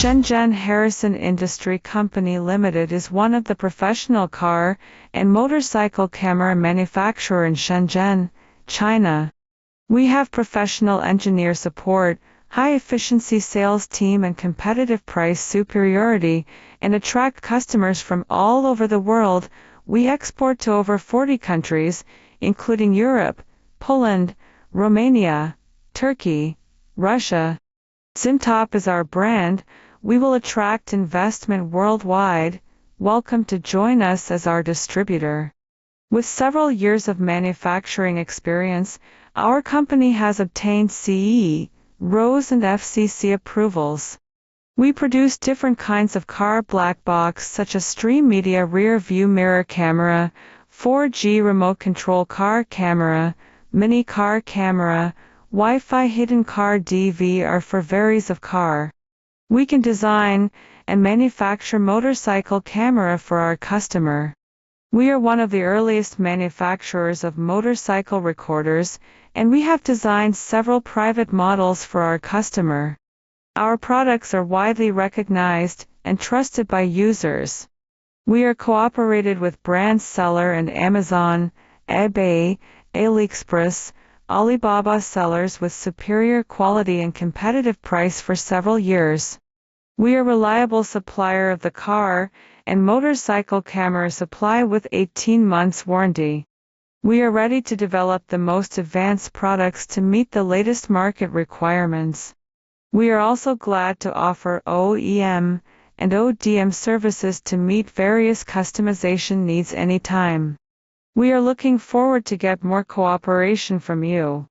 Shenzhen Harrison Industry Company Limited is one of the professional car and motorcycle camera manufacturer in Shenzhen, China. We have professional engineer support, high-efficiency sales team and competitive price superiority, and attract customers from all over the world. We export to over 40 countries, including Europe, Poland, Romania, Turkey, Russia. Zimtop is our brand. We will attract investment worldwide. Welcome to join us as our distributor. With several years of manufacturing experience, our company has obtained CE, RoHS and FCC approvals. We produce different kinds of car black box such as stream media rear view mirror camera, 4G remote control car camera, mini car camera, Wi-Fi hidden car DVR for varies of car. We can design and manufacture motorcycle camera for our customer. We are one of the earliest manufacturers of motorcycle recorders, and we have designed several private models for our customer. Our products are widely recognized and trusted by users. We are cooperated with brand seller and Amazon, eBay, AliExpress, Alibaba sellers with superior quality and competitive price for several years. We are a reliable supplier of the car and motorcycle camera supply with 18 months warranty. We are ready to develop the most advanced products to meet the latest market requirements. We are also glad to offer OEM and ODM services to meet various customization needs anytime. We are looking forward to get more cooperation from you.